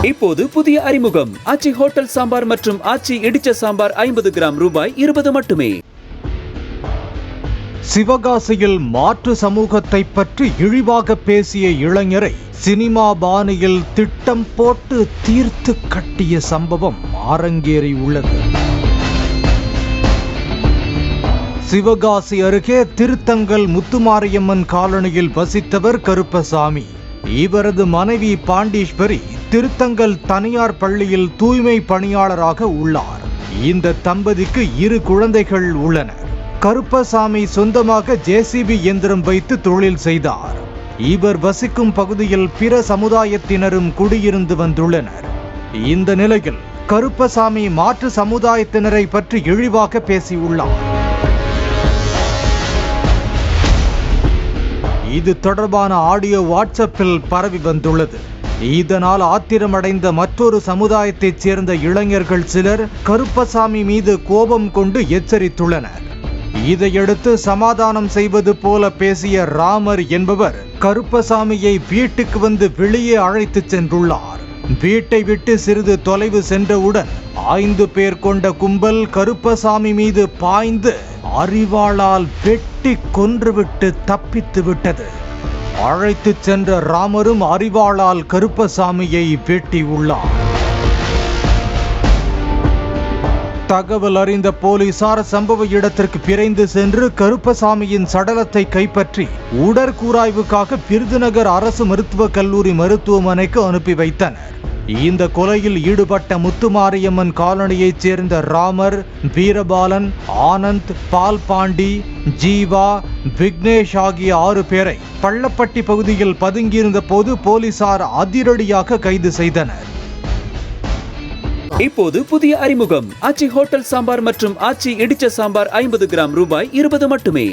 இப்போது புதிய அறிமுகம் ஆச்சி ஹோட்டல் சாம்பார் மற்றும் ஆச்சி இடிச்ச சாம்பார் 50 கிராம் ரூபாய் 20 மட்டுமே. சிவகாசியில் மாற்று சமூகத்தை பற்றி இழிவாக பேசிய இளைஞரை சினிமா பாணியில் திட்டம் போட்டு தீர்த்து கட்டிய சம்பவம் அரங்கேறி உள்ளது. சிவகாசி அருகே திருத்தங்கல் முத்துமாரியம்மன் காலனியில் வசித்தவர் கருப்பசாமி. இவரது மனைவி பாண்டீஸ்வரி திருத்தங்கல் தனியார் பள்ளியில் தூய்மை பணியாளராக உள்ளார். இந்த தம்பதிக்கு 2 குழந்தைகள் உள்ளனர். கருப்பசாமி சொந்தமாக ஜேசிபி இயந்திரம் வைத்து தொழில் செய்தார். இவர் வசிக்கும் பகுதியில் பிற சமுதாயத்தினரும் குடியிருந்து வந்துள்ளனர். இந்த நிலையில் கருப்பசாமி மாற்று சமுதாயத்தினரை பற்றி இழிவாக பேசியுள்ளார். இது தொடர்பான ஆடியோ வாட்ஸ்அப்பில் பரவி வந்துள்ளது. இதனால் ஆத்திரமடைந்த மற்றொரு சமுதாயத்தைச் சேர்ந்த இளைஞர்கள் சிலர் கருப்பசாமி மீது கோபம் கொண்டு எச்சரித்துள்ளனர். இதையடுத்து சமாதானம் செய்வது போல பேசிய ராமர் என்பவர் கருப்பசாமியை வீட்டுக்கு வந்து வெளியே அழைத்து சென்றுள்ளார். வீட்டை விட்டு சிறிது தொலைவு சென்றவுடன் 5 பேர் கொண்ட கும்பல் கருப்பசாமி மீது பாய்ந்து அரிவாளால் வெட்டி கொன்றுவிட்டு தப்பித்து விட்டது. அழைத்து சென்ற ராமரும் அரிவாளால் கருப்பசாமியை வெட்டி உள்ளார். தகவல் அறிந்த போலீசார் சம்பவ இடத்திற்கு விரைந்து சென்று கருப்பசாமியின் சடலத்தை கைப்பற்றி உடற்கூராய்வுக்காக விருதுநகர் அரசு மருத்துவக் கல்லூரி மருத்துவமனைக்கு அனுப்பி வைத்தனர். இந்த கொலையில் ஈடுபட்ட முத்துமாரியம்மன் காலனியைச் சேர்ந்த ராமர், வீரபாலன், ஆனந்த், பால்பாண்டி, ஜீவா, விக்னேஷ் ஆகிய 6 பேரை பள்ளப்பட்டி பகுதியில் பதுங்கியிருந்த போது போலீசார் அதிரடியாக கைது செய்தனர். இப்போது புதிய அறிமுகம் ஆச்சி ஹோட்டல் சாம்பார் மற்றும் ஆச்சி இடிச்ச சாம்பார் 50 கிராம் ரூபாய் 20 மட்டுமே.